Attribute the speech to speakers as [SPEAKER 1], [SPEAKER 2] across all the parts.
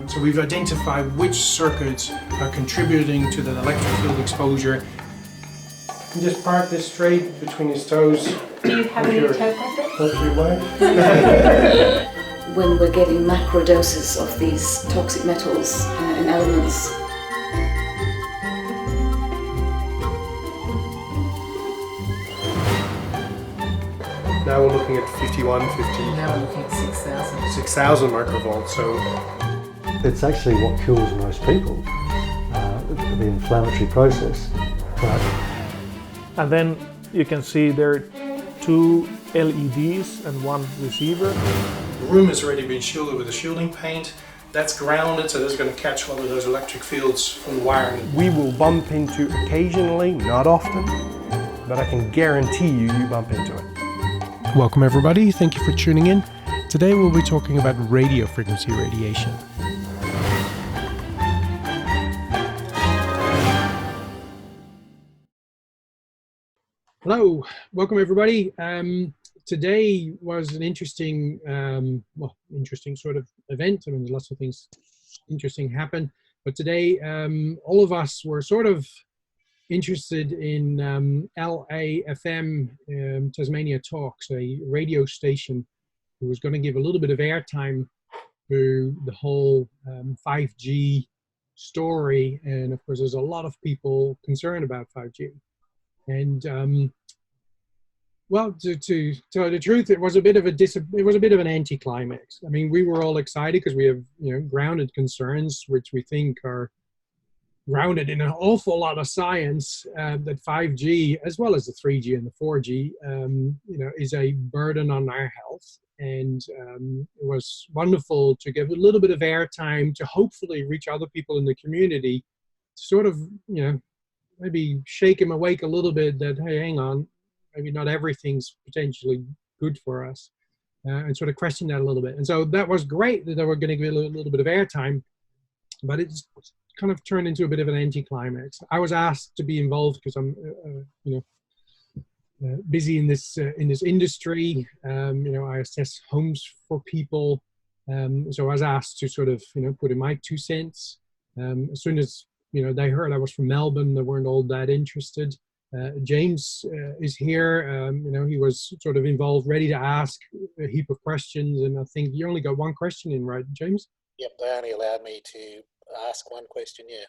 [SPEAKER 1] So we've identified which circuits are contributing to the electric field exposure. And just park this straight between his toes.
[SPEAKER 2] Do you have any toe pressure?
[SPEAKER 1] That's your way.
[SPEAKER 3] When we're getting macro doses of these toxic metals and elements.
[SPEAKER 1] Now we're looking at 51, 50.
[SPEAKER 2] Now we're looking at 6,000.
[SPEAKER 1] 6,000 microvolts. So
[SPEAKER 4] it's actually what kills most people, the inflammatory process.
[SPEAKER 5] And then you can see there are 2 LEDs and 1 receiver.
[SPEAKER 1] the room has already been shielded with a shielding paint. That's grounded, so that's going to catch a lot of those electric fields from the wiring.
[SPEAKER 6] We will bump into occasionally, not often, but I can guarantee you bump into it.
[SPEAKER 1] Welcome everybody, thank you for tuning in. Today we'll be talking about radio frequency radiation. Hello, welcome everybody. Today was an interesting, interesting sort of event. I mean, there's lots of things interesting happen, but today all of us were sort of interested in LAFM Tasmania Talks, a radio station who was going to give a little bit of airtime to the whole 5G story. And of course, there's a lot of people concerned about 5G. And well, to tell the truth, it was a bit of an anticlimax. I mean, we were all excited because we have grounded concerns, which we think are grounded in an awful lot of science, that 5G, as well as the 3G and the 4G, is a burden on our health. And it was wonderful to give a little bit of airtime to hopefully reach other people in the community, to sort of, maybe shake them awake a little bit that, hey, hang on, maybe not everything's potentially good for us, and sort of question that a little bit. And so that was great that they were going to give a little bit of airtime, but it's kind of turned into a bit of an anticlimax. I was asked to be involved because I'm, busy in this industry. I assess homes for people, so I was asked to sort of, put in my 2 cents. As soon as they heard I was from Melbourne, they weren't all that interested. James is here. He was sort of involved, ready to ask a heap of questions, and I think you only got 1 question in, right, James?
[SPEAKER 7] Yep, they only allowed me to ask 1 question, yeah.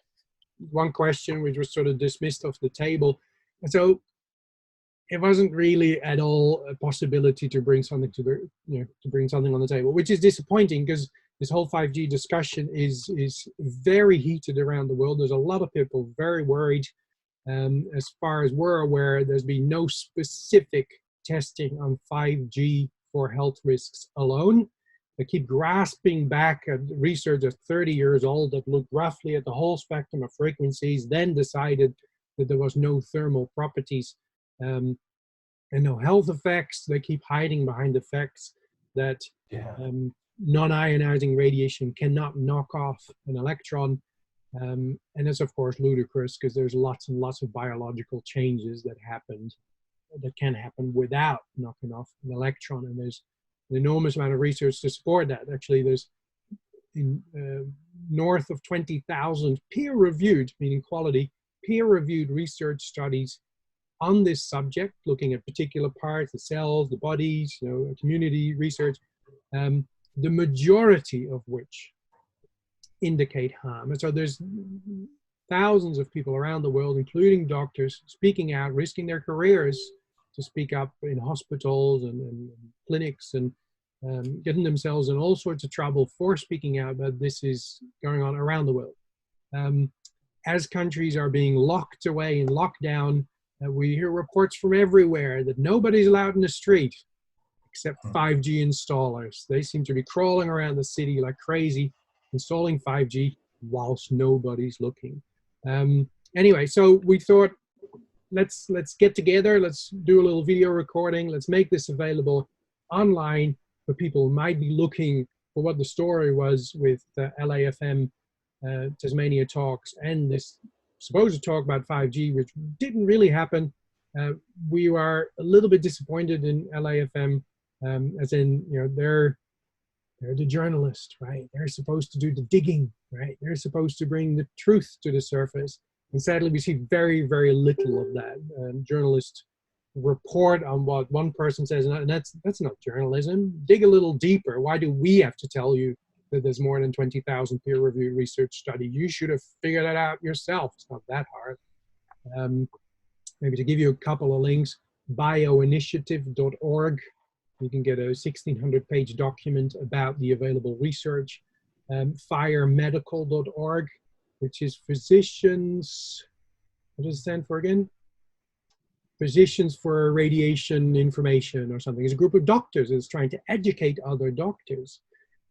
[SPEAKER 1] 1 question, which was sort of dismissed off the table. And so it wasn't really at all a possibility to bring something to bring something on the table, which is disappointing because this whole 5G discussion is very heated around the world. There's a lot of people very worried. As far as we're aware, there's been no specific testing on 5G for health risks alone. They keep grasping back at research that's 30 years old that looked roughly at the whole spectrum of frequencies, then decided that there was no thermal properties and no health effects. They keep hiding behind the facts that non-ionizing radiation cannot knock off an electron. And it's of course ludicrous because there's lots and lots of biological changes that can happen without knocking off an electron, and there's an enormous amount of research to support that. Actually, there's north of 20,000 peer-reviewed, meaning quality, peer-reviewed research studies on this subject, looking at particular parts, the cells, the bodies, community research, the majority of which indicate harm. And so there's thousands of people around the world, including doctors, speaking out, risking their careers to speak up in hospitals and clinics, and getting themselves in all sorts of trouble for speaking out that this is going on around the world. As countries are being locked away and locked down, we hear reports from everywhere that nobody's allowed in the street except 5G installers. They seem to be crawling around the city like crazy, installing 5G whilst nobody's looking. Anyway, so we thought, let's get together, let's do a little video recording, let's make this available online for people who might be looking for what the story was with the LAFM Tasmania Talks and this supposed talk about 5G, which didn't really happen. We are a little bit disappointed in LAFM, as in, They're the journalist, right? They're supposed to do the digging, right? They're supposed to bring the truth to the surface. And sadly, we see very, very little of that. Journalists report on what one person says, and that's not journalism. Dig a little deeper. Why do we have to tell you that there's more than 20,000 peer-reviewed research studies? You should have figured it out yourself. It's not that hard. Maybe to give you a couple of links, bioinitiative.org. You can get a 1,600-page document about the available research. Firemedical.org, which is physicians, what does it stand for again? Physicians for Radiation Information or something. It's a group of doctors that's trying to educate other doctors.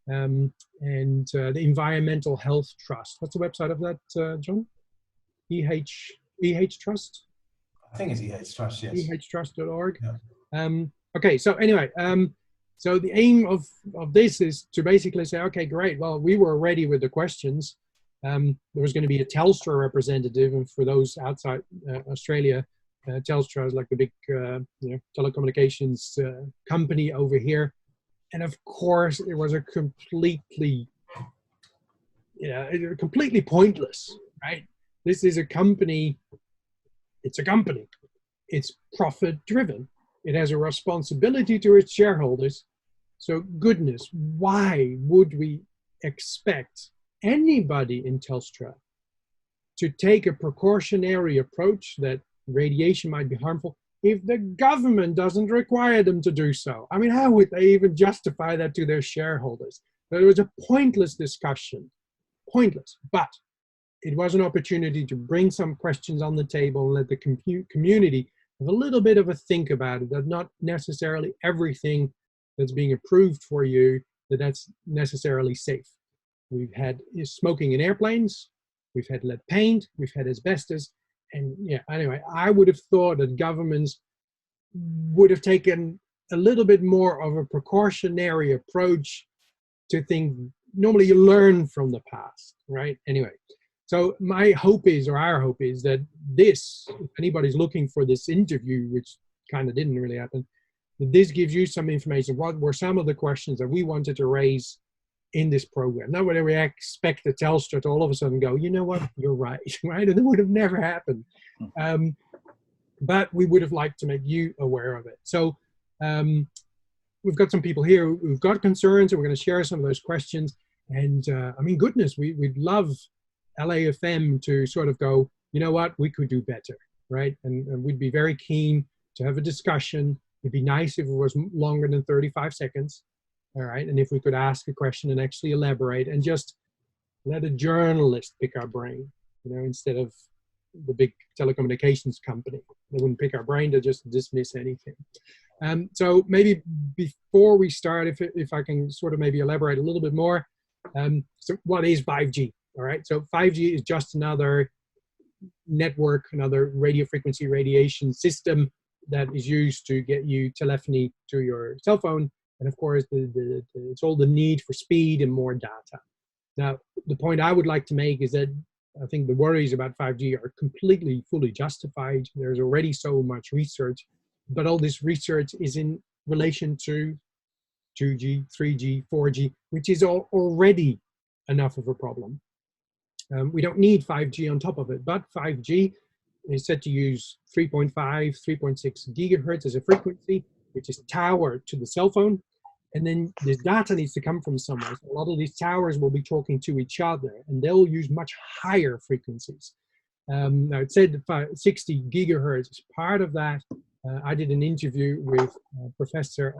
[SPEAKER 1] The Environmental Health Trust. What's the website of that, John? EH Trust?
[SPEAKER 8] I think it's EH Trust, yes.
[SPEAKER 1] EHtrust.org.
[SPEAKER 8] Yeah.
[SPEAKER 1] Okay, so anyway, so the aim of this is to basically say, okay, great. Well, we were ready with the questions. There was going to be a Telstra representative, and for those outside Australia, Telstra is like the big telecommunications company over here. And of course, it was a completely pointless, right? This is a company. It's a company. It's profit driven. It has a responsibility to its shareholders. So goodness, why would we expect anybody in Telstra to take a precautionary approach that radiation might be harmful if the government doesn't require them to do so? I mean, how would they even justify that to their shareholders? But it was a pointless discussion, pointless. But it was an opportunity to bring some questions on the table and let the community have a little bit of a think about it, that not necessarily everything that's being approved for you, that's necessarily safe. We've had smoking in airplanes, we've had lead paint, we've had asbestos, and yeah, anyway, I would have thought that governments would have taken a little bit more of a precautionary approach to think. Normally you learn from the past, right? Anyway, so my hope is, or our hope is, that this, if anybody's looking for this interview, which kind of didn't really happen, that this gives you some information. What were some of the questions that we wanted to raise in this program? Not whether we expect the Telstra to all of a sudden go, you know what, you're right, right? And it would have never happened. But we would have liked to make you aware of it. So we've got some people here who've got concerns, and we're going to share some of those questions. And I mean, goodness, we'd love LAFM to sort of go, you know what, we could do better, right? And we'd be very keen to have a discussion. It'd be nice if it was longer than 35 seconds, all right? And if we could ask a question and actually elaborate and just let a journalist pick our brain, you know, instead of the big telecommunications company. They wouldn't pick our brain, to just dismiss anything. So maybe before we start, if I can sort of maybe elaborate a little bit more. So what is 5G? All right, so 5G is just another network, another radio frequency radiation system that is used to get you telephony to your cell phone. And of course, it's all the need for speed and more data. Now, the point I would like to make is that I think the worries about 5G are completely, fully justified. There's already so much research, but all this research is in relation to 2G, 3G, 4G, which is already enough of a problem. We don't need 5G on top of it, but 5G is set to use 3.5, 3.6 gigahertz as a frequency, which is tower to the cell phone. And then this data needs to come from somewhere. So a lot of these towers will be talking to each other, and they'll use much higher frequencies. Now, it said 60 gigahertz is part of that. I did an interview with Professor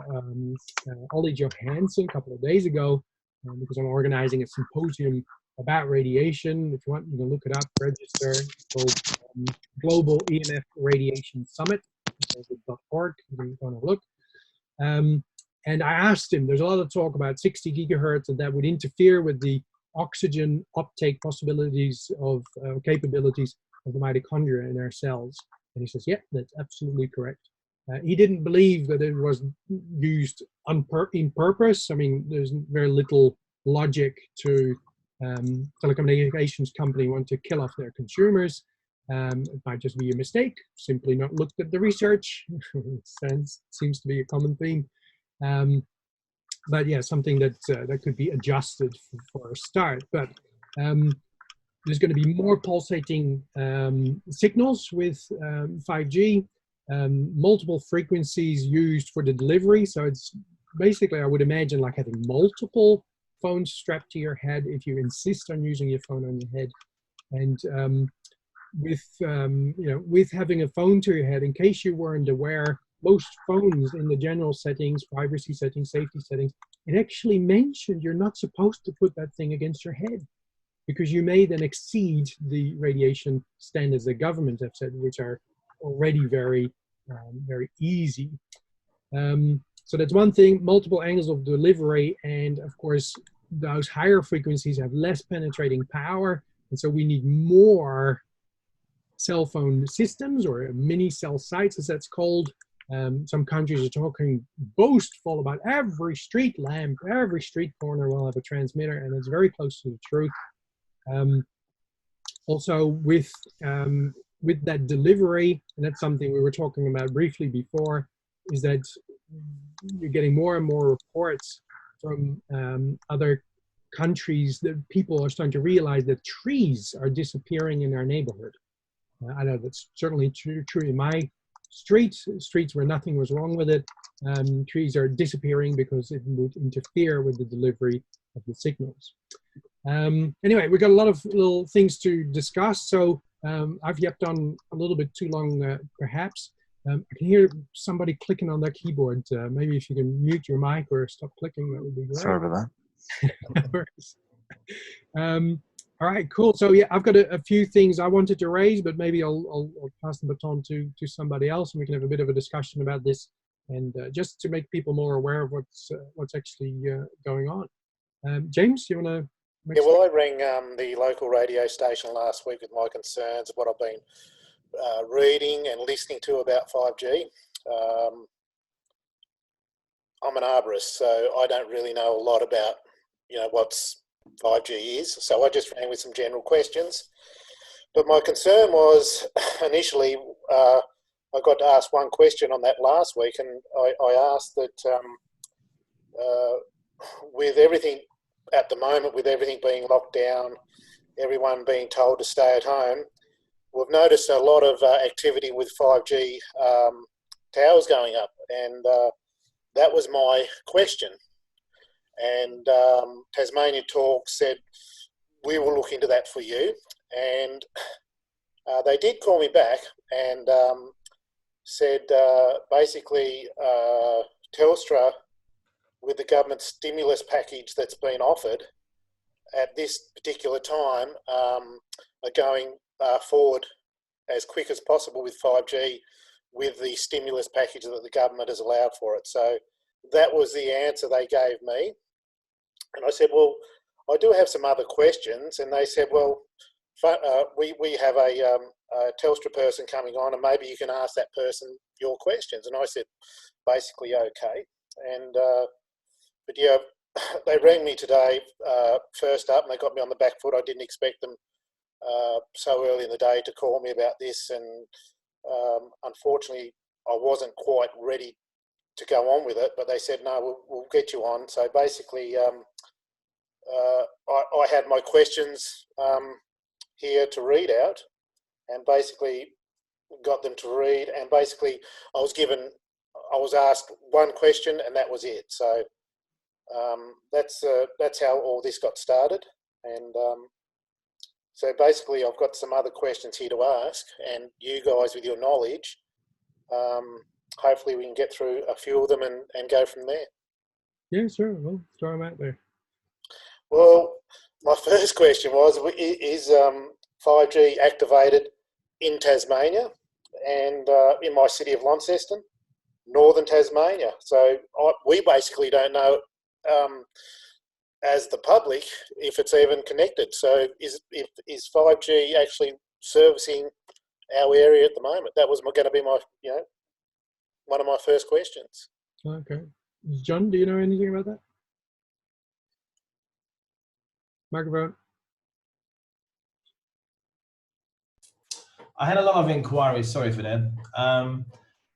[SPEAKER 1] Ollie Johansson a couple of days ago because I'm organizing a symposium about radiation. If you want, you can look it up, register. It's called Global EMF Radiation Summit. .org. You can go and have a look. And I asked him, there's a lot of talk about 60 gigahertz and that would interfere with the oxygen uptake possibilities of capabilities of the mitochondria in our cells. And he says, yeah, that's absolutely correct. He didn't believe that it was used in purpose. I mean, there's very little logic to telecommunications company want to kill off their consumers. It might just be a mistake, simply not looked at the research. Seems to be a common theme. but yeah, something that that could be adjusted for a start. But there's going to be more pulsating signals with 5G, multiple frequencies used for the delivery. So it's basically, I would imagine, like having multiple phones strapped to your head if you insist on using your phone on your head. And with having a phone to your head, in case you weren't aware, most phones in the general settings, privacy settings, safety settings, it actually mentioned you're not supposed to put that thing against your head, because you may then exceed the radiation standards the government have said, which are already very easy. So that's one thing, multiple angles of delivery, and of course, those higher frequencies have less penetrating power, and so we need more cell phone systems, or mini cell sites, as that's called. Some countries are talking boastful about every street lamp, every street corner will have a transmitter, and it's very close to the truth. Also with that delivery, and that's something we were talking about briefly before, is that you're getting more and more reports from other countries that people are starting to realize that trees are disappearing in our neighborhood. I know that's certainly true in my streets where nothing was wrong with it. Trees are disappearing because it would interfere with the delivery of the signals. Anyway, we've got a lot of little things to discuss, so I've yapped on a little bit too long, perhaps. I can hear somebody clicking on their keyboard. Maybe if you can mute your mic or stop clicking, that would be great.
[SPEAKER 9] Sorry about
[SPEAKER 1] that. All right, cool. So yeah, I've got a few things I wanted to raise, but maybe I'll pass the baton to somebody else, and we can have a bit of a discussion about this, and just to make people more aware of what's actually going on. James, you want to?
[SPEAKER 7] Yeah, well, I rang the local radio station last week with my concerns of what I've been reading and listening to about 5G. I'm an arborist, so I don't really know a lot about, what's 5G is. So I just rang with some general questions. But my concern was initially, I got to ask one question on that last week, and I asked that with everything at the moment, with everything being locked down, everyone being told to stay at home, we've noticed a lot of activity with 5G towers going up, and that was my question. And Tasmania Talks said, we will look into that for you. And they did call me back and said basically Telstra, with the government stimulus package that's been offered at this particular time, are going forward as quick as possible with 5G with the stimulus package that the government has allowed for it. So that was the answer they gave me. And I said, well, I do have some other questions. And they said, well, we have a Telstra person coming on, and maybe you can ask that person your questions. And I said, basically, okay. And but yeah, they rang me today first up, and they got me on the back foot. I didn't expect them so early in the day to call me about this, and unfortunately, I wasn't quite ready to go on with it. But they said, no, we'll get you on. So basically, I had my questions here to read out, and basically got them to read. And basically, I was asked one question, and that was it. So that's how all this got started. And so basically, I've got some other questions here to ask, and you guys, with your knowledge, hopefully we can get through a few of them and go from there.
[SPEAKER 1] Yeah, sure. We'll throw them out there.
[SPEAKER 7] Well, my first question was, is 5G activated in Tasmania and in my city of Launceston, northern Tasmania? So we basically don't know as the public if it's even connected. So is 5G actually servicing our area at the moment? That was going to be my, one of my first questions.
[SPEAKER 1] Okay. John, do you know anything about that? Microphone.
[SPEAKER 8] I had a lot of inquiries, sorry for that,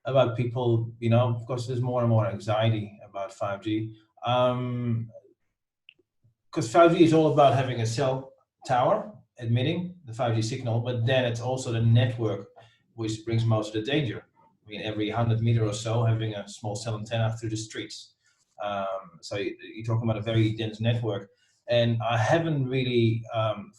[SPEAKER 8] about people, of course, there's more and more anxiety about 5G. Because 5G is all about having a cell tower emitting the 5G signal, but then it's also the network which brings most of the danger. I mean, every 100 meters or so, having a small cell antenna through the streets. So you're talking about a very dense network. And I haven't really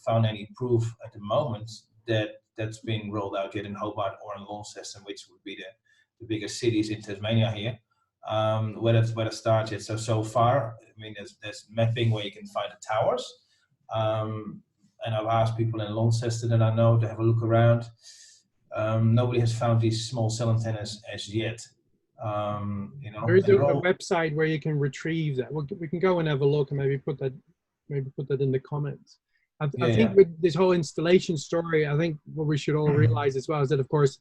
[SPEAKER 8] found any proof at the moment that that's been rolled out yet in Hobart or in Launceston, which would be the biggest cities in Tasmania here, where it started. So far, I mean, there's mapping where you can find the towers. And I've asked people in Launceston that I know to have a look around. Nobody has found these small cell antennas as yet.
[SPEAKER 1] There is a website where you can retrieve that. We can go and have a look and maybe put that in the comments. I think with this whole installation story, I think what we should all realize as well is that, of course,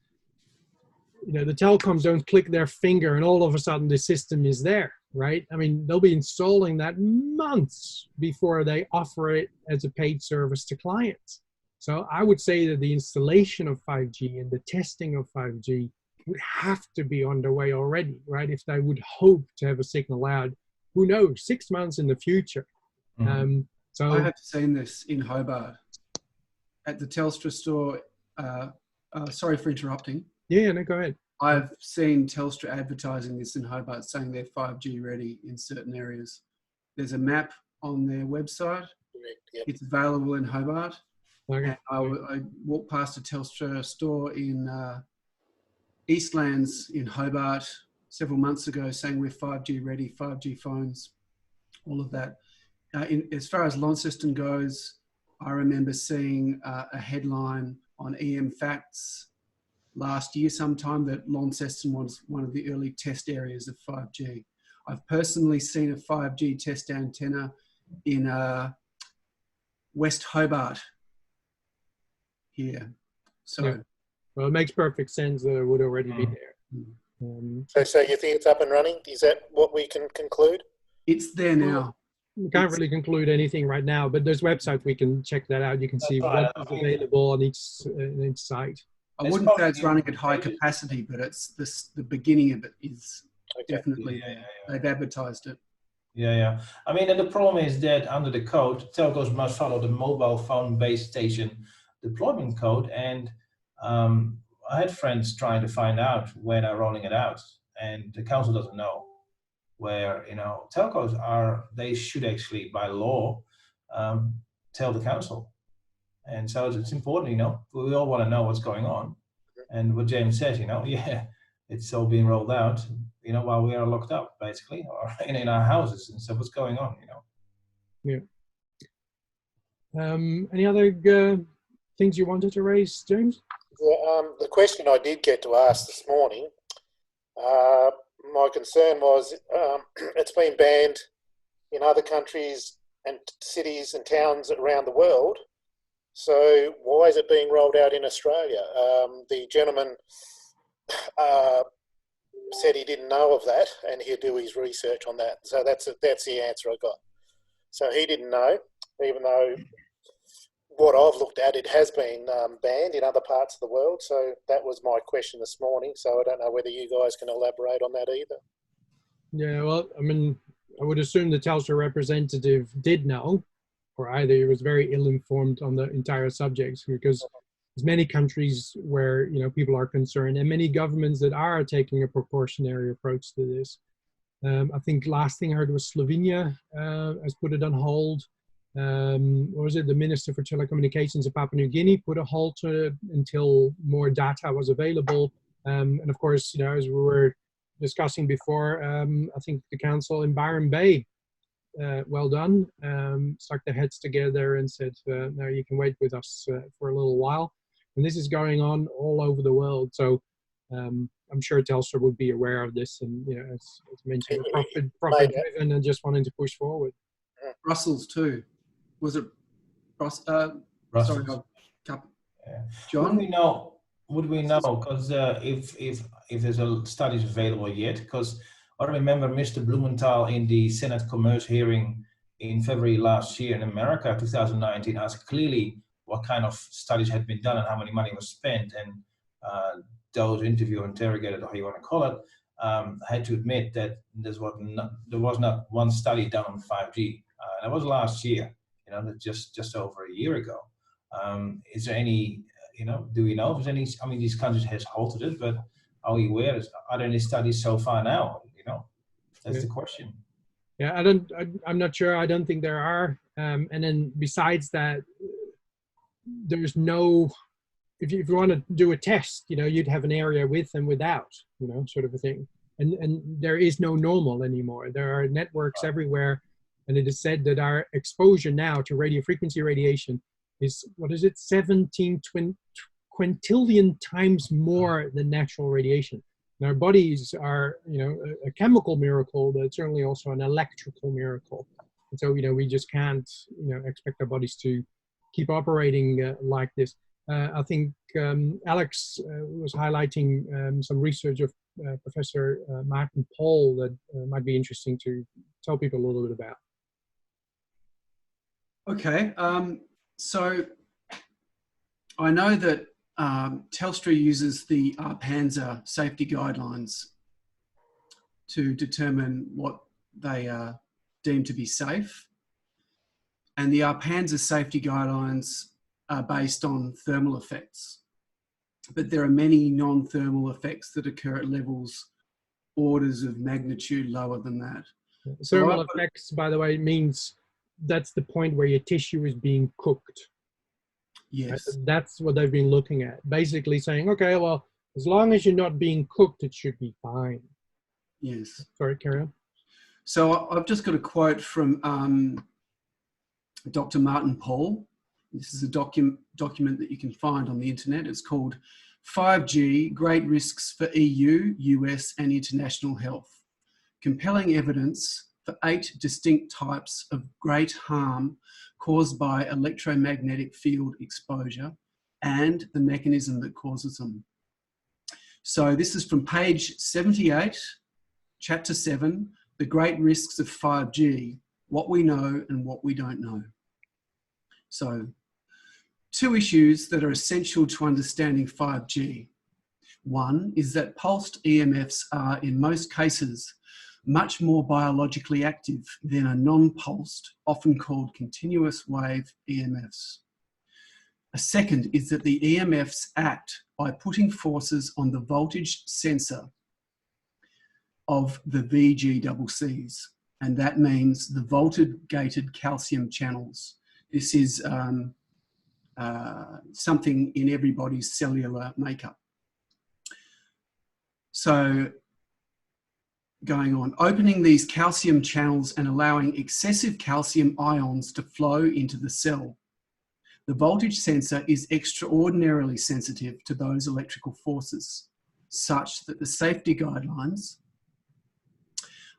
[SPEAKER 1] the telecoms don't click their finger and all of a sudden the system is there, right? I mean, they'll be installing that months before they offer it as a paid service to clients. So I would say that the installation of 5G and the testing of 5G would have to be underway already, right? If they would hope to have a signal out, who knows, 6 months in the future. So
[SPEAKER 9] I have seen this in Hobart at the Telstra store. Sorry for interrupting.
[SPEAKER 1] Yeah, no, go ahead.
[SPEAKER 9] I've seen Telstra advertising this in Hobart, saying they're 5G ready in certain areas. There's a map on their website.
[SPEAKER 7] Yep.
[SPEAKER 9] It's available in Hobart.
[SPEAKER 1] Okay.
[SPEAKER 9] I walked past a Telstra store in Eastlands in Hobart several months ago, saying we're 5G ready, 5G phones, all of that. As far as Launceston goes, I remember seeing a headline on EM Facts last year sometime that Launceston was one of the early test areas of 5G. I've personally seen a 5G test antenna in West Hobart here. So,
[SPEAKER 1] yeah. Well, it makes perfect sense that it would already be there.
[SPEAKER 7] So you think it's up and running? Is that what we can conclude?
[SPEAKER 9] It's there now.
[SPEAKER 1] We can't really conclude anything right now, but there's websites we can check that out. You can see what is available on each site.
[SPEAKER 9] I wouldn't say it's running at high capacity, but it's the beginning of it is definitely they've advertised it.
[SPEAKER 8] Yeah. I mean, and the problem is that under the code, telcos must follow the mobile phone base station deployment code. And I had friends trying to find out where they're rolling it out, and the council doesn't know where, telcos they should actually, by law, tell the council. And so it's important, we all want to know what's going on. And what James says, it's all being rolled out, while we are locked up, basically, or in our houses. And so what's going on,
[SPEAKER 1] Yeah. Any other things you wanted to raise, James?
[SPEAKER 7] The question I did get to ask this morning, my concern was it's been banned in other countries and cities and towns around the world. So why is it being rolled out in Australia? The gentleman said he didn't know of that, and he'd do his research on that. So that's the answer I got. So he didn't know, even though what I've looked at, it has been banned in other parts of the world. So that was my question this morning. So I don't know whether you guys can elaborate on that either.
[SPEAKER 1] Yeah, well, I mean, I would assume the Telstra representative did know, or either he was very ill-informed on the entire subject, because there's many countries where, people are concerned, and many governments that are taking a precautionary approach to this. I think last thing I heard was Slovenia has put it on hold. What was it? The Minister for Telecommunications of Papua New Guinea put a halt to it until more data was available. And of course, as we were discussing before, I think the council in Byron Bay, well done, stuck their heads together and said, no, you can wait with us for a little while. And this is going on all over the world. So I'm sure Telstra would be aware of this, and as mentioned, profit driven and just wanting to push forward.
[SPEAKER 9] Brussels too. Was it Brussels?
[SPEAKER 8] Brussels.
[SPEAKER 9] Sorry,
[SPEAKER 8] John? Would we know? Because if there's studies available yet, because I remember Mr. Blumenthal in the Senate Commerce hearing in February last year in America, 2019, asked clearly what kind of studies had been done and how many money was spent, and those interview interrogated, or how you want to call it, I had to admit that there was not one study done on 5G. That was last year, just over a year ago. Is there any, do we know if there's any, I mean, these countries has halted it, but are we aware, are there any studies so far now? That's the question.
[SPEAKER 1] Yeah, I'm not sure. I don't think there are. And then besides that, there's no, if you want to do a test, you'd have an area with and without, sort of a thing. And there is no normal anymore. There are networks everywhere. And it is said that our exposure now to radio frequency radiation is, 17 quintillion times more than natural radiation. And our bodies are, a chemical miracle, but certainly also an electrical miracle. And so, we just can't, expect our bodies to keep operating like this. I think Alex was highlighting some research of Professor Martin Paul that might be interesting to tell people a little bit about.
[SPEAKER 9] Okay, so I know that Telstra uses the ARPANSA safety guidelines to determine what they deem to be safe. And the ARPANSA safety guidelines are based on thermal effects. But there are many non-thermal effects that occur at levels orders of magnitude lower than that.
[SPEAKER 1] Thermal effects, by the way, means that's the point where your tissue is being cooked.
[SPEAKER 9] Yes.
[SPEAKER 1] Right? That's what they've been looking at. Basically saying, okay, well, as long as you're not being cooked, it should be fine.
[SPEAKER 9] Yes.
[SPEAKER 1] Sorry, carry on.
[SPEAKER 9] So I've just got a quote from Dr. Martin Paul. This is a document that you can find on the internet. It's called 5G, Great Risks for EU, US and International Health. Compelling evidence for 8 distinct types of great harm caused by electromagnetic field exposure and the mechanism that causes them. So this is from page 78, chapter 7, The Great Risks of 5G, What We Know and What We Don't Know. So 2 issues that are essential to understanding 5G. One is that pulsed EMFs are, in most cases, much more biologically active than a non-pulsed, often called continuous wave EMFs. A second is that the EMFs act by putting forces on the voltage sensor of the VGCCs, and that means the voltage-gated calcium channels. This is something in everybody's cellular makeup. So, going on, opening these calcium channels and allowing excessive calcium ions to flow into the cell. The voltage sensor is extraordinarily sensitive to those electrical forces, such that the safety guidelines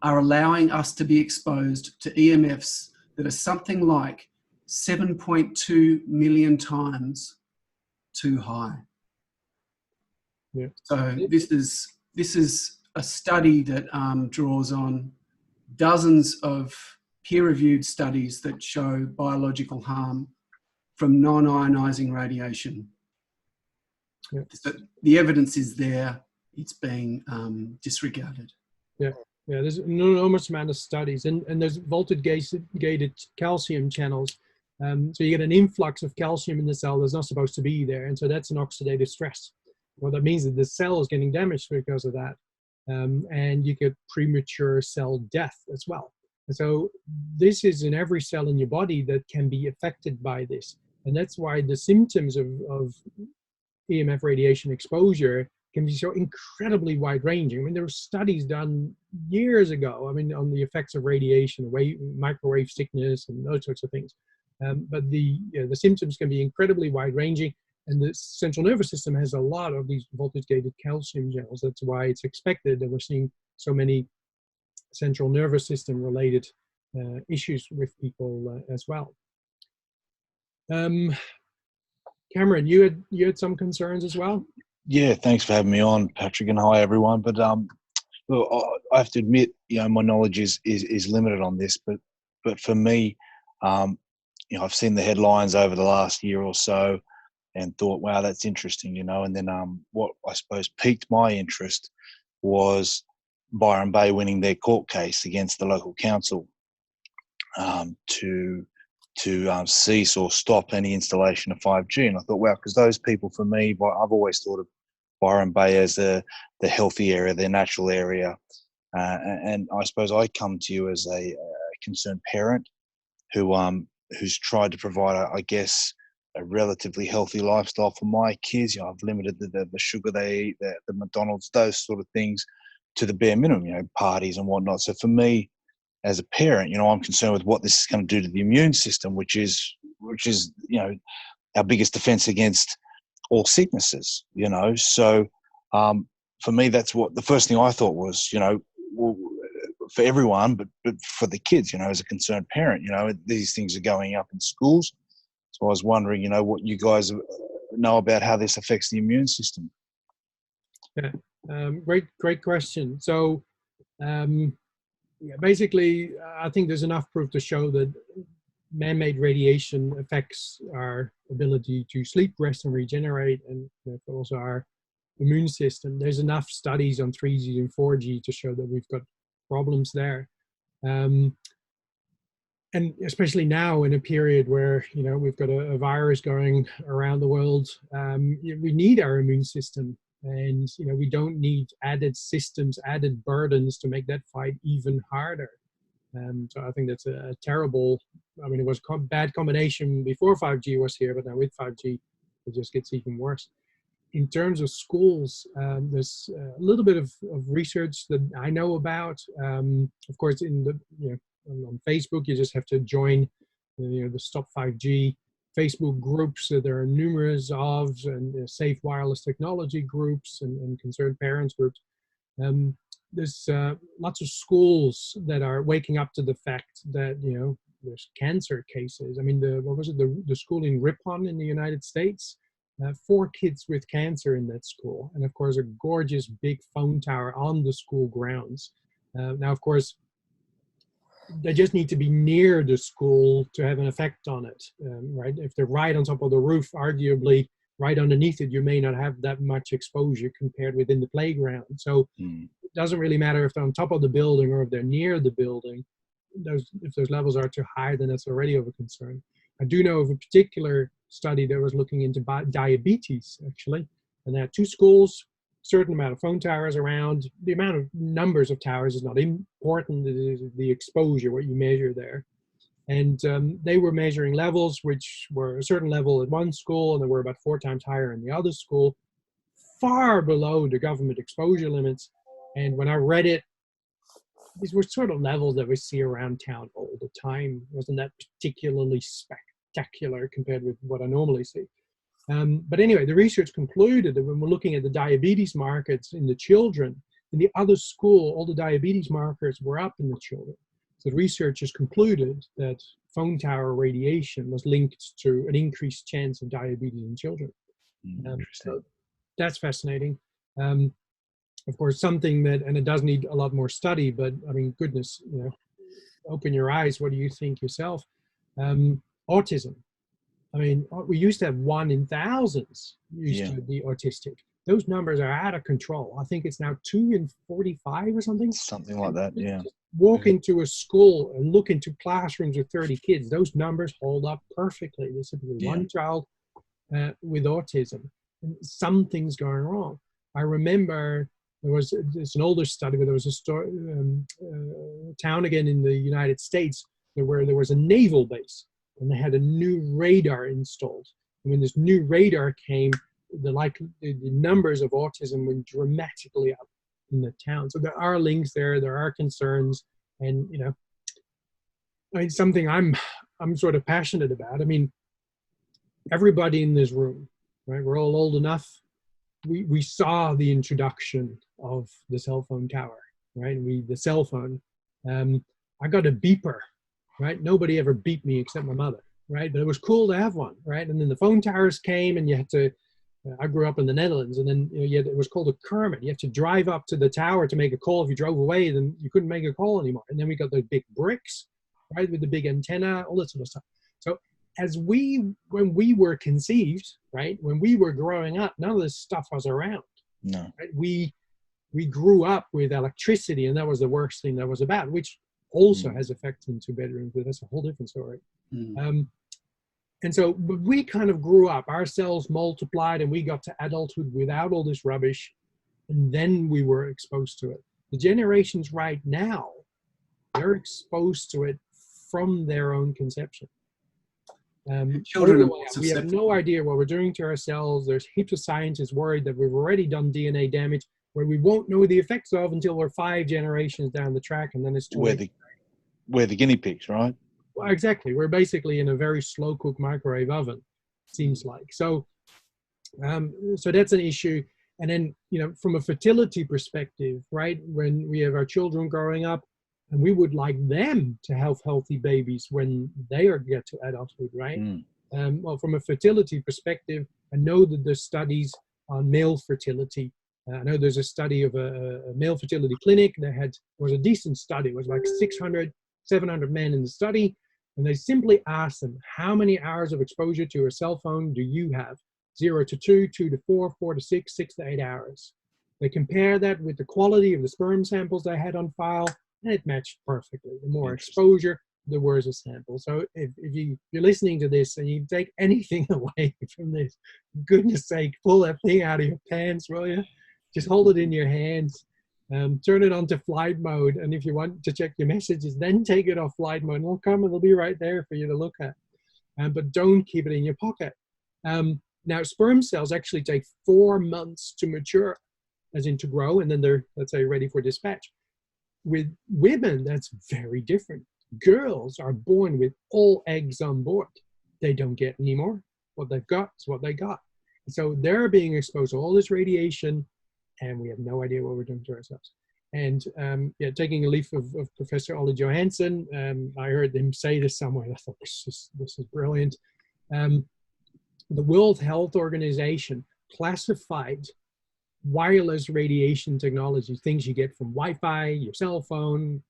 [SPEAKER 9] are allowing us to be exposed to EMFs that are something like 7.2 million times too high.
[SPEAKER 1] Yeah.
[SPEAKER 9] So this is a study that draws on dozens of peer-reviewed studies that show biological harm from non-ionizing radiation.
[SPEAKER 1] Yeah.
[SPEAKER 9] So the evidence is there, it's being disregarded.
[SPEAKER 1] Yeah, there's an enormous amount of studies, and there's voltage-gated calcium channels. So you get an influx of calcium in the cell that's not supposed to be there, and so that's an oxidative stress. Well, that means that the cell is getting damaged because of that. And you get premature cell death as well. And so this is in every cell in your body that can be affected by this. And that's why the symptoms of EMF radiation exposure can be so incredibly wide-ranging. I mean, there were studies done years ago, on the effects of radiation, microwave sickness and those sorts of things. But the symptoms can be incredibly wide-ranging. And the central nervous system has a lot of these voltage-gated calcium channels. That's why it's expected that we're seeing so many central nervous system related issues with people as well. Cameron, you had some concerns as well?
[SPEAKER 10] Yeah, thanks for having me on, Patrick, and hi everyone. But well, I have to admit, my knowledge is limited on this. But for me, I've seen the headlines over the last year or so, and thought, wow, that's interesting, And then what I suppose piqued my interest was Byron Bay winning their court case against the local council to cease or stop any installation of 5G. And I thought, wow, because those people, for me, I've always thought of Byron Bay as the healthy area, their natural area. And I suppose I come to you as a concerned parent who's tried to provide, I guess, a relatively healthy lifestyle for my kids. I've limited the sugar they eat, the McDonald's, those sort of things, to the bare minimum, parties and whatnot. So for me, as a parent, I'm concerned with what this is going to do to the immune system, which is our biggest defense against all sicknesses. So for me, that's what the first thing I thought was. For everyone, but for the kids, as a concerned parent, these things are going up in schools. So I was wondering, what you guys know about how this affects the immune system.
[SPEAKER 1] Yeah, great question. So, basically, I think there's enough proof to show that man-made radiation affects our ability to sleep, rest, and regenerate, and also our immune system. There's enough studies on 3G and 4G to show that we've got problems there. And especially now in a period where, we've got a virus going around the world, we need our immune system. And, we don't need added systems, added burdens to make that fight even harder. So I think that's a terrible, it was a bad combination before 5G was here, but now with 5G, it just gets even worse. In terms of schools, there's a little bit of research that I know about. Of course, on Facebook, you just have to join the Stop 5G Facebook groups that there are numerous of, and safe wireless technology groups and concerned parents groups. There's lots of schools that are waking up to the fact that there's cancer cases. The school in Ripon in the United States, 4 kids with cancer in that school, and of course a gorgeous big phone tower on the school grounds. Now, of course, they just need to be near the school to have an effect on it, right? If they're right on top of the roof, arguably right underneath it, you may not have that much exposure compared within the playground. So it doesn't really matter if they're on top of the building or if they're near the building. If those levels are too high, then that's already of a concern. I do know of a particular study that was looking into diabetes, actually, and there are 2 schools, certain amount of phone towers around. The amount of numbers of towers is not important. It is the exposure, what you measure there. And they were measuring levels which were a certain level at one school, and they were about 4 times higher in the other school, far below the government exposure limits. And when I read it, these were sort of levels that we see around town all the time. It wasn't that particularly spectacular compared with what I normally see. But anyway, the research concluded that when we're looking at the diabetes markers in the children, in the other school, all the diabetes markers were up in the children. So the researchers concluded that phone tower radiation was linked to an increased chance of diabetes in children. So that's fascinating. Of course, something that, and it does need a lot more study, but goodness, open your eyes. What do you think yourself? Autism. We used to have 1 in thousands used to be autistic. Those numbers are out of control. I think it's now 2 in 45 or something.
[SPEAKER 10] Something like that, yeah.
[SPEAKER 1] Just walk into a school and look into classrooms with 30 kids. Those numbers hold up perfectly. There's simply 1 child with autism. And something's going wrong. I remember it's an older study, but there was a town again in the United States where there was a naval base. And they had a new radar installed. And when this new radar came, the numbers of autism went dramatically up in the town. So there are links there are concerns, and something I'm sort of passionate about. Everybody in this room, right? We're all old enough. We saw the introduction of the cell phone tower, right? The cell phone. I got a beeper. Right? Nobody ever beat me except my mother, right? But it was cool to have one, right? And then the phone towers came, and you had to, I grew up in the Netherlands, and then it was called a Kermit. You had to drive up to the tower to make a call. If you drove away, then you couldn't make a call anymore. And then we got those big bricks, right? With the big antenna, all that sort of stuff. So when we were conceived, right? When we were growing up, none of this stuff was around.
[SPEAKER 10] No.
[SPEAKER 1] Right? We we grew up with electricity, and that was the worst thing that was about, which also has effects into bedrooms, but that's a whole different story. And so we kind of grew up, our cells multiplied, and we got to adulthood without all this rubbish, and then we were exposed to it. The generations right now, they're exposed to it from their own conception.
[SPEAKER 9] Children
[SPEAKER 1] We have no idea what we're doing to ourselves. There's heaps of scientists worried that we've already done DNA damage where we won't know the effects of until we're 5 generations down the track, and then it's too late.
[SPEAKER 10] We're the guinea pigs, right?
[SPEAKER 1] Well, exactly. We're basically in a very slow cook microwave oven, seems like. So, so that's an issue. And then, you know, from a fertility perspective, right, when we have our children growing up, and we would like them to have healthy babies when they get to adulthood, right? Well, from a fertility perspective, I know that there's studies on male fertility. I know there's a study of a male fertility clinic that was a decent study. It was like 600, 700 men in the study. And they simply asked them, how many hours of exposure to a cell phone do you have? 0 to 2, 2 to 4, 4 to 6, 6 to 8 hours. They compare that with the quality of the sperm samples they had on file, and it matched perfectly. The more exposure, the worse a sample. So if you're listening to this and you take anything away from this, goodness sake, pull that thing out of your pants, will you? Just hold it in your hands. Turn it on to flight mode, and if you want to check your messages, then take it off flight mode. It'll come, it'll be right there for you to look at. But don't keep it in your pocket. Now, sperm cells actually take 4 months to mature, as in to grow, and then they're, let's say, ready for dispatch. With women, that's very different. Girls are born with all eggs on board. They don't get any more. What they've got is what they got. So they're being exposed to all this radiation, and we have no idea what we're doing to ourselves. And yeah, taking a leaf of Professor Ole Johansson, I heard him say this somewhere. I thought this is brilliant. The World Health Organization classified wireless radiation technology, things you get from Wi-Fi, your cell phone,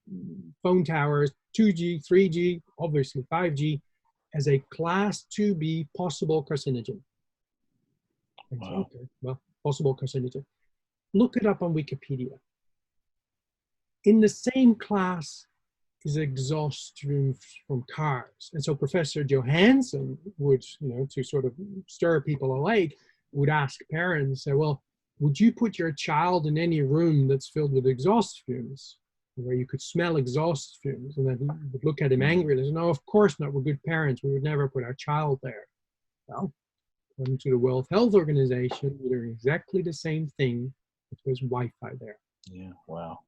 [SPEAKER 1] phone towers, 2G, 3G, obviously 5G, as a class 2B possible carcinogen.
[SPEAKER 10] Wow.
[SPEAKER 1] Okay, well, possible carcinogen. Look it up on Wikipedia. In the same class is exhaust fumes from cars. And so Professor Johansson would, you know, to sort of stir people awake, would ask parents, say, well, would you put your child in any room that's filled with exhaust fumes, where you could smell exhaust fumes? And then he would look at him angrily and say, no, of course not. We're good parents. We would never put our child there. Well, according to the World Health Organization, we're doing exactly the same thing if there's Wi-Fi there.
[SPEAKER 10] Yeah, wow.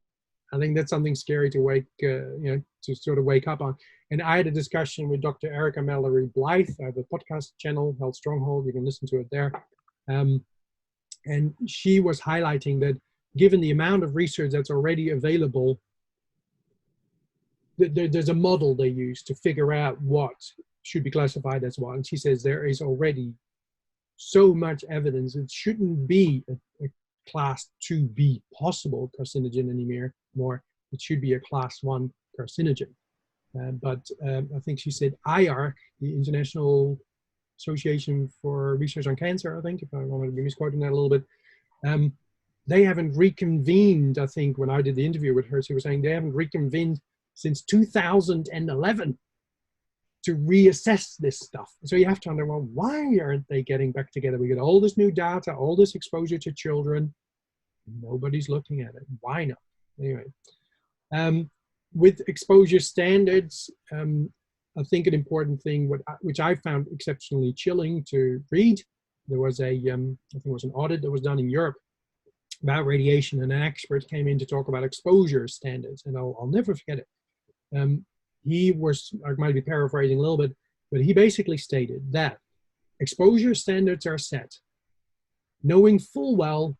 [SPEAKER 1] I think that's something scary to to sort of wake up on. And I had a discussion with Dr. Erica Mallory Blythe. I have a podcast channel, Health Stronghold. You can listen to it there. And she was highlighting that given the amount of research that's already available, there's a model they use to figure out what should be classified as what. And she says there is already so much evidence it shouldn't be a class 2B possible carcinogen anymore. It should be a class 1 carcinogen. But I think she said IARC, the International Association for Research on Cancer, I think, if I want to be misquoting that a little bit, they haven't reconvened, I think, when I did the interview with her, she was saying they haven't reconvened since 2011 to reassess this stuff. So you have to wonder, well, why aren't they getting back together? We get all this new data, all this exposure to children. Nobody's looking at it. Why not? Anyway, with exposure standards, I think an important thing, which I found exceptionally chilling to read, there was I think it was an audit that was done in Europe about radiation, and an expert came in to talk about exposure standards, and I'll never forget it. He was, I might be paraphrasing a little bit, but he basically stated that exposure standards are set knowing full well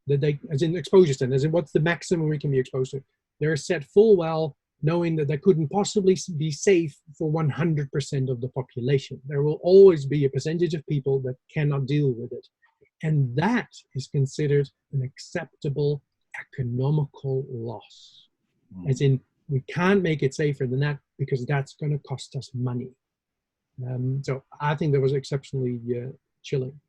[SPEAKER 1] that they, as in exposure standards, and what's the maximum we can be exposed to, they're set full well knowing that they couldn't possibly be safe for 100% of the population. There will always be a percentage of people that cannot deal with it. And that is considered an acceptable economical loss. As in, we can't make it safer than that because that's going to cost us money. So I think that was exceptionally chilling.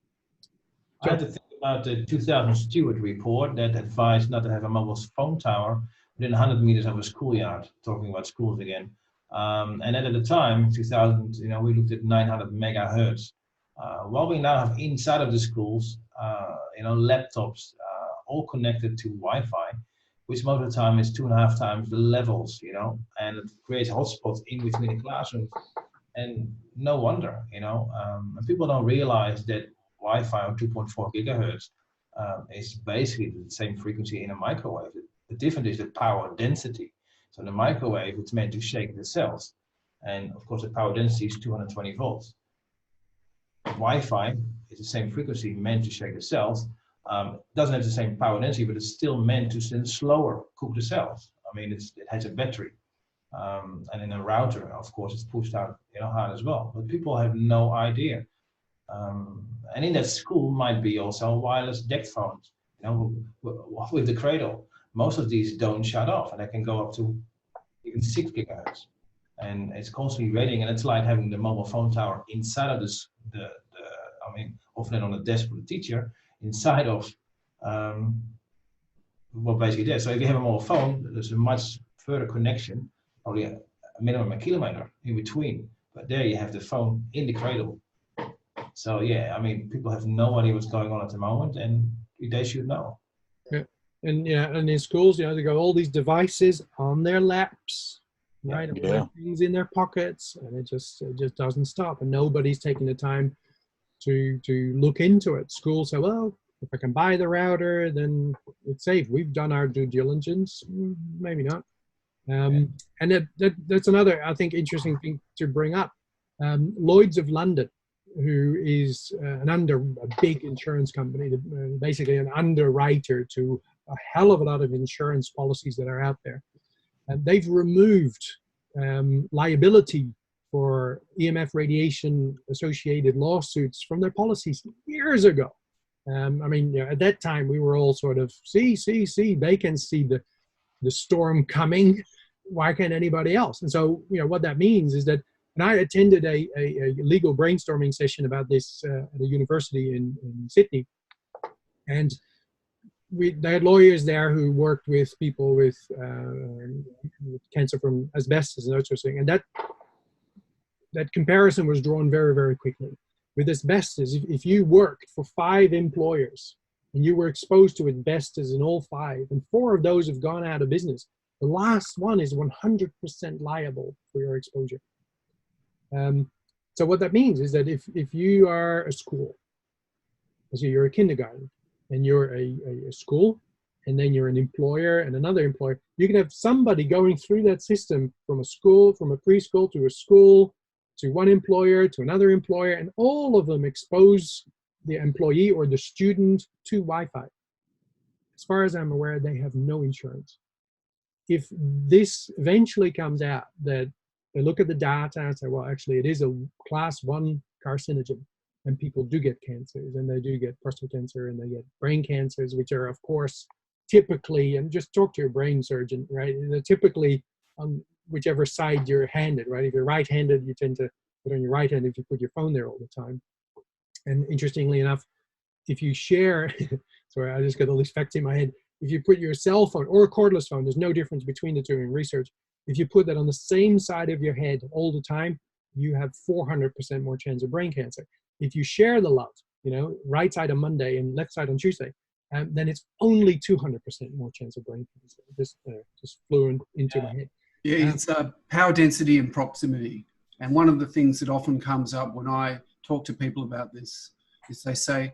[SPEAKER 8] I had to think about the 2000 Stewart report that advised not to have a mobile phone tower within 100 meters of a schoolyard, talking about schools again. And then at the time, 2000, we looked at 900 megahertz. While we now have inside of the schools, laptops all connected to Wi-Fi, which most of the time is 2.5 times the levels, and it creates hotspots in between the classrooms. And no wonder, and people don't realize that Wi-Fi on 2.4 gigahertz is basically the same frequency in a microwave. The difference is the power density. So in the microwave, it's meant to shake the cells. And of course, the power density is 220 volts. Wi-Fi is the same frequency meant to shake the cells. Doesn't have the same power density, but it's still meant to then slower cook the cells. I mean, it has a battery. And in a router, of course, it's pushed out hard as well. But people have no idea. And in that school might be also wireless DECT phones, with the cradle. Most of these don't shut off, and they can go up to even 6 gigahertz. And it's constantly rating, and it's like having the mobile phone tower inside of often on the desk for the teacher, inside of basically there. So if you have a mobile phone, there's a much further connection, probably a minimum a kilometer in between. But there you have the phone in the cradle. So yeah, people have no idea what's going on at the moment, and they should know.
[SPEAKER 1] Yeah, and in schools, they got all these devices on their laps, right?
[SPEAKER 10] Yeah.
[SPEAKER 1] Things in their pockets, and it just doesn't stop, and nobody's taking the time to look into it. Schools say, well, if I can buy the router, then it's safe. We've done our due diligence. Maybe not. And that's another, I think, interesting thing to bring up. Lloyd's of London, who is a big insurance company, basically an underwriter to a hell of a lot of insurance policies that are out there. And they've removed liability for EMF radiation associated lawsuits from their policies years ago. At that time we were all sort of, see, they can see the storm coming. Why can't anybody else? And so, what that means is that, and I attended a legal brainstorming session about this at a university in Sydney. And they had lawyers there who worked with people with cancer from asbestos and that sort of thing. And that comparison was drawn very, very quickly. With asbestos, if you worked for 5 employers and you were exposed to asbestos in all 5, and 4 of those have gone out of business, the last one is 100% liable for your exposure. So what that means is that if you are a school, so you're a kindergarten, and you're a school, and then you're an employer and another employer, you can have somebody going through that system from a school, from a preschool to a school, to one employer, to another employer, and all of them expose the employee or the student to Wi-Fi. As far as I'm aware, they have no insurance. If this eventually comes out, that they look at the data and say, well, actually it is a class 1 carcinogen, and people do get cancers, and they do get prostate cancer, and they get brain cancers, which are, of course, typically, and just talk to your brain surgeon, right? They're typically on whichever side you're handed, right? If you're right-handed, you tend to put on your right hand if you put your phone there all the time. And interestingly enough, if you share, sorry, I just got all these facts in my head. If you put your cell phone or a cordless phone, there's no difference between the two in research. If you put that on the same side of your head all the time, you have 400% more chance of brain cancer. If you share the love, right side on Monday and left side on Tuesday, then it's only 200% more chance of brain cancer. Just flew into my head.
[SPEAKER 9] Yeah, it's power density and proximity. And one of the things that often comes up when I talk to people about this is they say,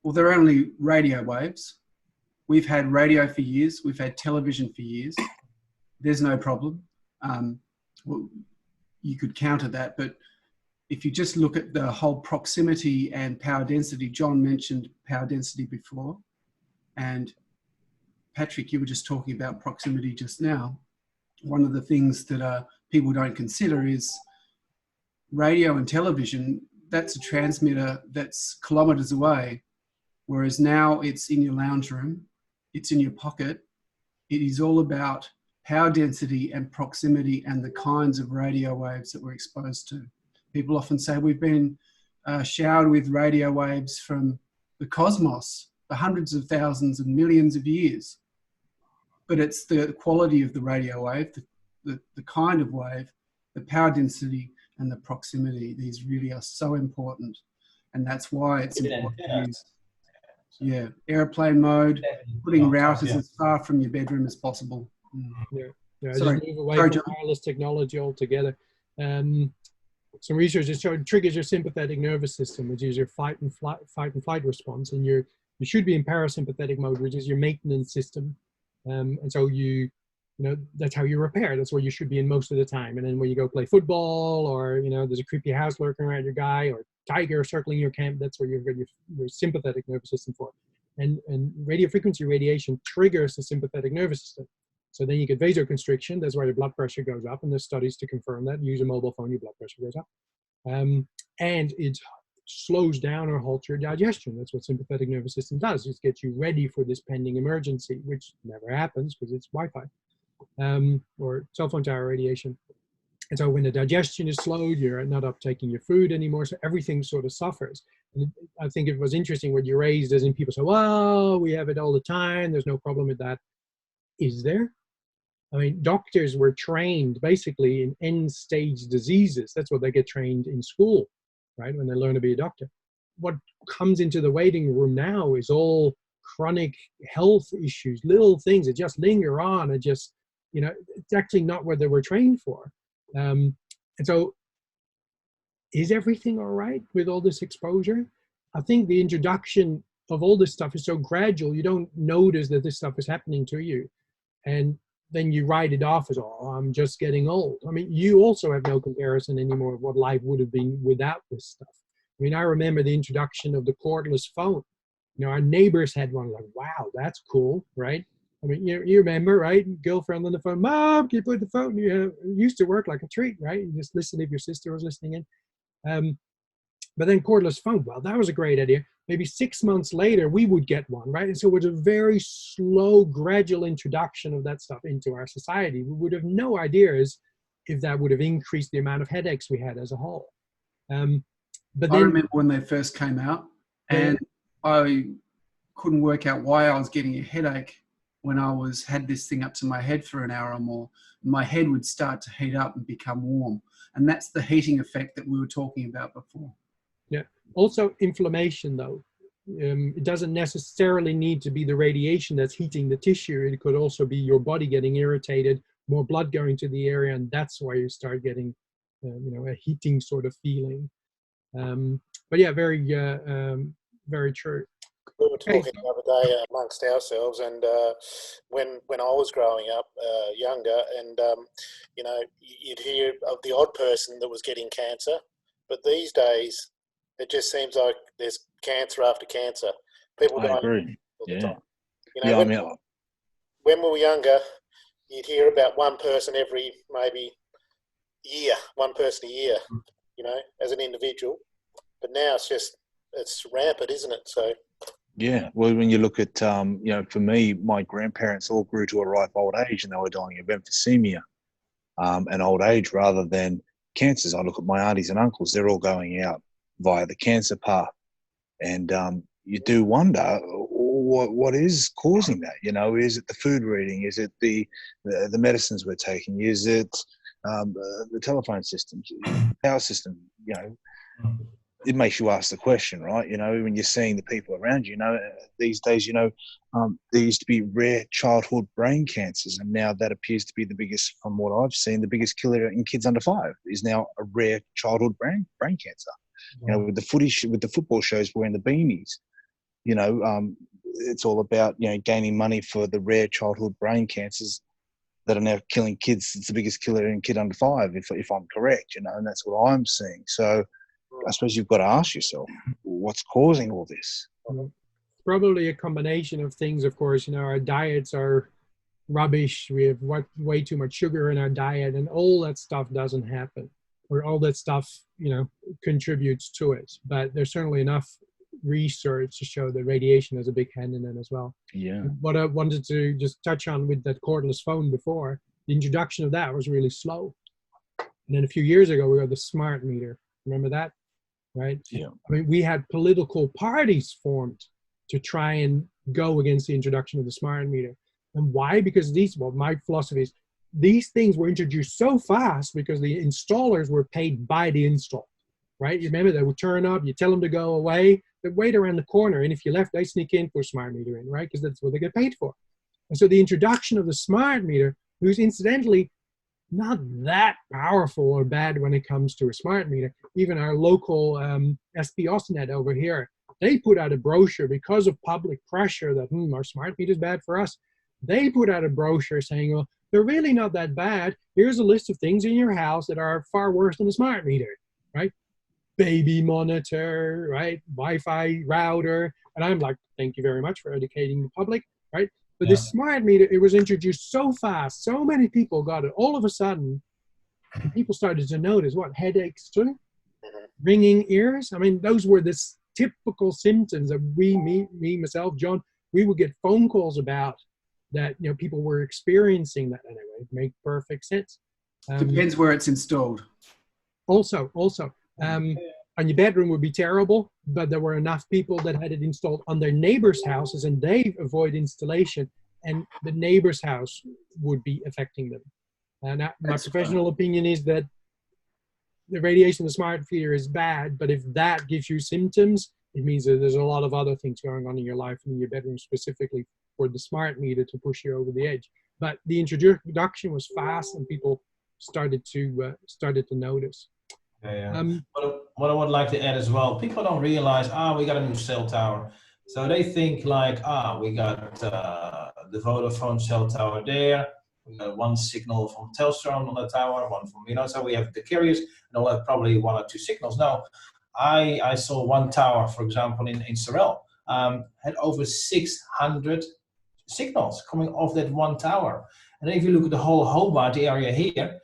[SPEAKER 9] well, they're only radio waves. We've had radio for years. We've had television for years. There's no problem. Well, you could counter that, but if you just look at the whole proximity and power density, John mentioned power density before, and Patrick, you were just talking about proximity just now. One of the things that people don't consider is radio and television. That's a transmitter that's kilometers away, whereas now it's in your lounge room, it's in your pocket. It is all about power density and proximity and the kinds of radio waves that we're exposed to. People often say we've been showered with radio waves from the cosmos. for hundreds of thousands and millions of years. But it's the quality of the radio wave, the kind of wave, the power density and the proximity. These really are so important. And that's why it's important to use airplane mode, putting routers as far from your bedroom as possible.
[SPEAKER 1] Just move away from wireless technology altogether. Some research has shown triggers your sympathetic nervous system, which is your fight and flight response, and you should be in parasympathetic mode, which is your maintenance system. And so that's how you repair. That's where you should be in most of the time. And then when you go play football, or there's a creepy house lurking around your guy, or tiger circling your camp, that's where you've got your sympathetic nervous system for. And radio frequency radiation triggers the sympathetic nervous system. So then you get vasoconstriction. That's why your blood pressure goes up. And there's studies to confirm that. Use a mobile phone, your blood pressure goes up. And it slows down or halts your digestion. That's what sympathetic nervous system does. It gets you ready for this pending emergency, which never happens because it's Wi-Fi or cell phone tower radiation. And so when the digestion is slowed, you're not uptaking your food anymore. So everything sort of suffers. And I think it was interesting what you raised, as in people say, well, we have it all the time. There's no problem with that. Is there? I mean, doctors were trained basically in end-stage diseases. That's what they get trained in school, right, when they learn to be a doctor. What comes into the waiting room now is all chronic health issues, little things that just linger on and just, it's actually not what they were trained for. And so is everything all right with all this exposure? I think the introduction of all this stuff is so gradual, you don't notice that this stuff is happening to you. And then you write it off as, oh, I'm just getting old. I mean, you also have no comparison anymore of what life would have been without this stuff. I mean, I remember the introduction of the cordless phone. Our neighbors had one, like, wow, that's cool, right? I mean, you remember, right? Girlfriend on the phone, Mom, can you put the phone? It used to work like a treat, right? You just listen if your sister was listening in. But then cordless phone, well, that was a great idea. Maybe 6 months later, we would get one, right? And so it was a very slow, gradual introduction of that stuff into our society. We would have no ideas if that would have increased the amount of headaches we had as a whole. But then,
[SPEAKER 9] I remember when they first came out, and I couldn't work out why I was getting a headache when I had this thing up to my head for an hour or more. My head would start to heat up and become warm. And that's the heating effect that we were talking about before.
[SPEAKER 1] Yeah. Also inflammation, though. It doesn't necessarily need to be the radiation that's heating the tissue. It could also be your body getting irritated, more blood going to the area, and that's why you start getting, a heating sort of feeling. But yeah, very true.
[SPEAKER 7] We were talking the other day amongst ourselves, and when I was growing up younger, and you'd hear of the odd person that was getting cancer, but these days it just seems like there's cancer after cancer. People dying all the time. When we were younger, you'd hear about one person every maybe year, one person a year, as an individual. But now it's rampant, isn't it? So.
[SPEAKER 10] Yeah, well, when you look at, for me, my grandparents all grew to a ripe old age and they were dying of emphysema and old age rather than cancers. I look at my aunties and uncles, they're all going out via the cancer path. And you do wonder what is causing that? Is it the food we're eating? Is it the medicines we're taking? Is it the telephone systems, power system? It makes you ask the question, right? When you're seeing the people around you, these days, there used to be rare childhood brain cancers, and now that appears to be the biggest, from what I've seen, the biggest killer in kids under 5 is now a rare childhood brain cancer. Wow. With the football shows wearing the beanies, it's all about gaining money for the rare childhood brain cancers that are now killing kids. It's the biggest killer in kid under 5, if I'm correct, and that's what I'm seeing. So I suppose you've got to ask yourself, what's causing all this?
[SPEAKER 1] Probably a combination of things, of course. Our diets are rubbish. We have way too much sugar in our diet, and all that stuff doesn't happen, or all that stuff, contributes to it. But there's certainly enough research to show that radiation has a big hand in it as well.
[SPEAKER 10] Yeah.
[SPEAKER 1] What I wanted to just touch on with that cordless phone before, the introduction of that was really slow. And then a few years ago, we got the smart meter. Remember that? Right?
[SPEAKER 10] Yeah.
[SPEAKER 1] I mean, we had political parties formed to try and go against the introduction of the smart meter. And why? Because my philosophy is, these things were introduced so fast because the installers were paid by the install, right? You remember, they would turn up, you tell them to go away, they'd wait around the corner, and if you left, they sneak in, put a smart meter in, right? Because that's what they get paid for. And so the introduction of the smart meter, who's incidentally not that powerful or bad when it comes to a smart meter. Even our local SP Ausnet over here, they put out a brochure because of public pressure that our smart meter is bad for us. They put out a brochure saying, well, they're really not that bad. Here's a list of things in your house that are far worse than a smart meter, right? Baby monitor, right? Wi-Fi router. And I'm like, thank you very much for educating the public, right? But this smart meter, it was introduced so fast, so many people got it. All of a sudden, people started to notice, headaches too? Ringing ears? I mean, those were the typical symptoms that me, myself, John, we would get phone calls about that, people were experiencing that anyway. It made perfect sense.
[SPEAKER 9] Depends where it's installed.
[SPEAKER 1] Also, and your bedroom would be terrible, but there were enough people that had it installed on their neighbors' houses, and they avoid installation, and the neighbor's house would be affecting them. And my professional opinion is that the radiation of the smart meter is bad, but if that gives you symptoms, it means that there's a lot of other things going on in your life and in your bedroom specifically for the smart meter to push you over the edge. But the introduction was fast, and people started to notice.
[SPEAKER 8] What I would like to add as well, people don't realize, we got a new cell tower. So they think like, we got the Vodafone cell tower there. We got one signal from Telstra on the tower, one from, so we have the carriers, and they'll have probably one or two signals. No, I saw one tower, for example, in Sorel, had over 600 signals coming off that one tower. And if you look at the whole Hobart area here,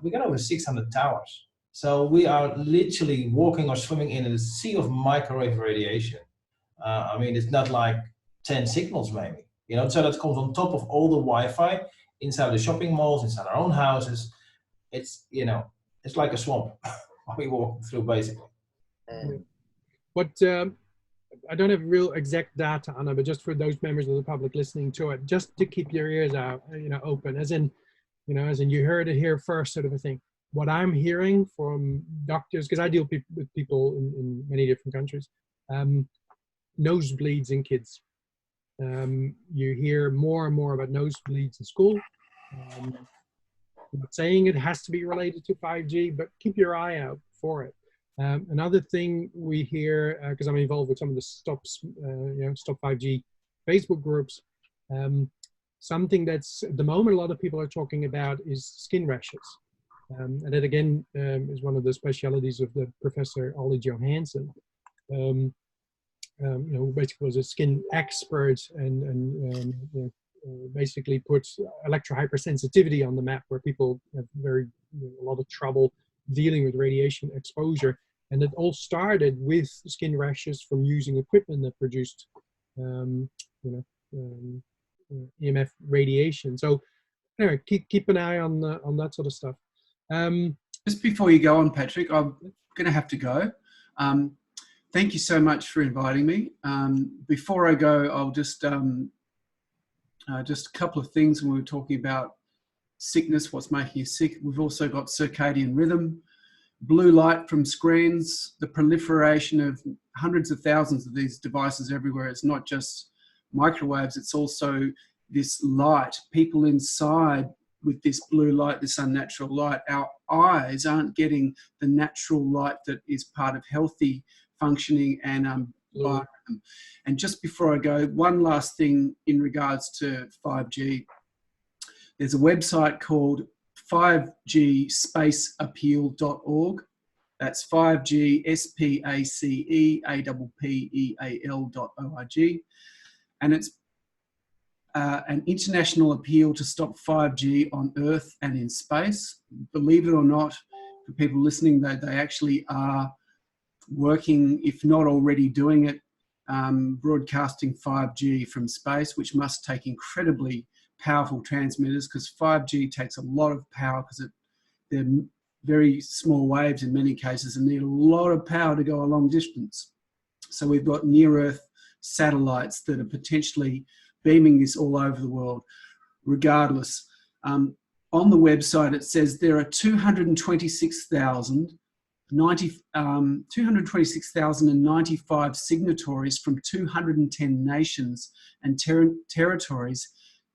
[SPEAKER 8] we got over 600 towers. So we are literally walking or swimming in a sea of microwave radiation. It's not like 10 signals maybe, so that comes on top of all the Wi-Fi inside the shopping malls, inside our own houses. It's, it's like a swamp we walk through basically.
[SPEAKER 1] But I don't have real exact data, Anna, but just for those members of the public listening to it, just to keep your ears out, open, as in you heard it here first, sort of a thing. What I'm hearing from doctors, because I deal with people in many different countries, nosebleeds in kids. You hear more and more about nosebleeds in school. I'm not saying it has to be related to 5G, but keep your eye out for it. Another thing we hear, because I'm involved with some of the Stop 5G Facebook groups, something that's at the moment a lot of people are talking about is skin rashes. And that again is one of the specialities of the Professor Ollie Johansson, who basically was a skin expert and basically puts electrohypersensitivity on the map, where people have a lot of trouble dealing with radiation exposure. And it all started with skin rashes from using equipment that produced EMF radiation. So anyway, keep an eye on that sort of stuff.
[SPEAKER 9] Just before you go on, Patrick, I'm going to have to go. Thank you so much for inviting me. Before I go, I'll just a couple of things when we were talking about sickness, what's making you sick. We've also got circadian rhythm, blue light from screens, the proliferation of hundreds of thousands of these devices everywhere. It's not just microwaves, it's also this light. People inside with this blue light, this unnatural light, our eyes aren't getting the natural light that is part of healthy functioning and environment. And just before I go, one last thing in regards to 5G. There's a website called 5gspaceappeal.org. That's 5gspaceappeal.org. And it's an international appeal to stop 5G on Earth and in space. Believe it or not, for people listening, they actually are working, if not already doing it, broadcasting 5G from space, which must take incredibly powerful transmitters, because 5G takes a lot of power because they're very small waves in many cases and need a lot of power to go a long distance. So we've got near Earth satellites that are potentially beaming this all over the world. Regardless, on the website it says there are 226,095 signatories from 210 nations and territories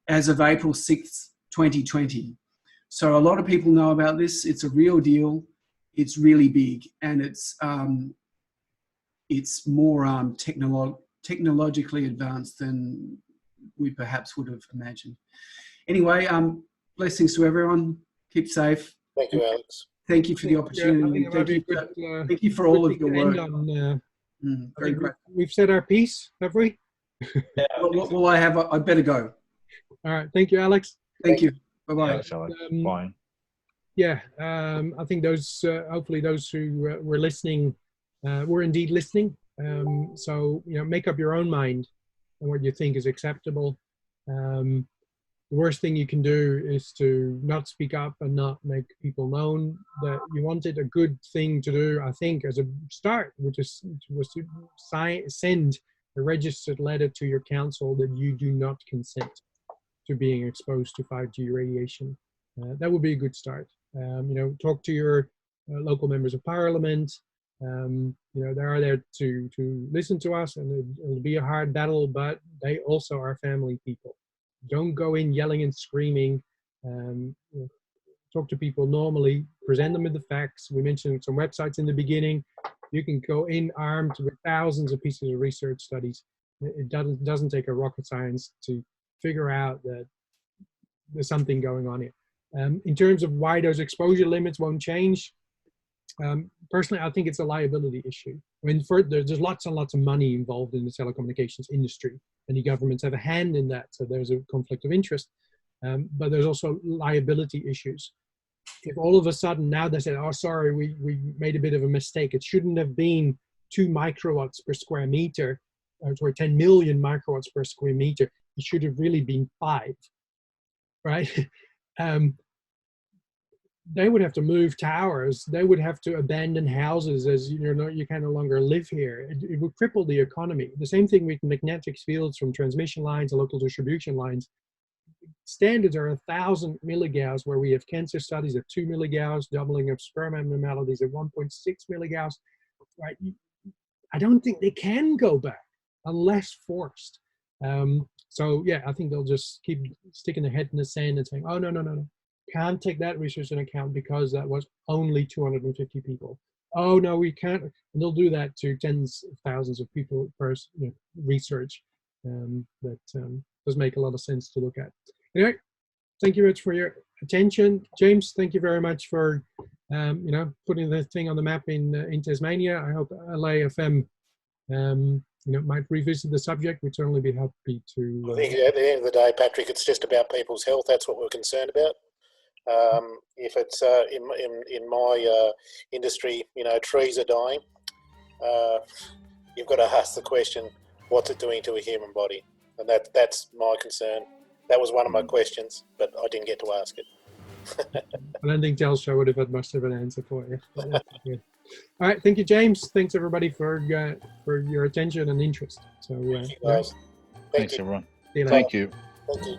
[SPEAKER 9] as of April 6th, 2020. So a lot of people know about this. It's a real deal. It's really big, and it's more technologically advanced than we perhaps would have imagined. Anyway, blessings to everyone. Keep safe.
[SPEAKER 7] Thank you, Alex.
[SPEAKER 9] Thank you for the opportunity. Thank you for all of your work. Very great.
[SPEAKER 1] We've said our piece, have we?
[SPEAKER 9] Well, I better go.
[SPEAKER 1] All right. Thank you, Alex.
[SPEAKER 9] Thank you. Bye-bye.
[SPEAKER 10] Bye.
[SPEAKER 1] Yeah, I think those, hopefully those who were listening were indeed listening. So, make up your own mind on what you think is acceptable. The worst thing you can do is to not speak up and not make people known that you wanted. A good thing to do, I think, as a start, was to send a registered letter to your council that you do not consent to being exposed to 5G radiation. That would be a good start. Talk to your local members of parliament. They are there to listen to us, and it'll be a hard battle, but they also are family people. Don't go in yelling and screaming. Talk to people normally, present them with the facts. We mentioned some websites in the beginning. You can go in armed with thousands of pieces of research studies. It doesn't take a rocket science to figure out that there's something going on here. In terms of why those exposure limits won't change, personally, I think it's a liability issue. There's lots and lots of money involved in the telecommunications industry, and the governments have a hand in that, so there's a conflict of interest. But there's also liability issues. If all of a sudden now they say, oh, sorry, we made a bit of a mistake. It shouldn't have been 2 microwatts per square meter, or 10 million microwatts per square meter. It should have really been 5, right? They would have to move towers. They would have to abandon houses as you can no longer live here. It would cripple the economy. The same thing with magnetic fields from transmission lines and local distribution lines. Standards are 1,000 milligauss, where we have cancer studies at 2 milligauss, doubling of sperm abnormalities at 1.6 milligauss. Right? I don't think they can go back unless forced. So yeah, I think they'll just keep sticking their head in the sand and saying, oh, no. Can't take that research into account because that was only 250 people. Oh, no, we can't. And they'll do that to tens of thousands of people per research. That does make a lot of sense to look at. Anyway, thank you much for your attention. James, thank you very much for putting the thing on the map in Tasmania. I hope LAFM might revisit the we would certainly be happy to.
[SPEAKER 7] I think at the end of the day, Patrick, it's just about people's health. That's what we're concerned about. If it's in my industry, trees are dying. You've got to ask the question, what's it doing to a human body? And that's my concern. That was one of my questions, but I didn't get to ask it.
[SPEAKER 1] I don't think Telstra would have had much of an answer for you. Yeah. All right, thank you, James. Thanks everybody for your attention and interest. So,
[SPEAKER 7] thank you, guys.
[SPEAKER 10] Thanks, everyone.
[SPEAKER 1] See you later.
[SPEAKER 10] Thank you.
[SPEAKER 7] Thank you.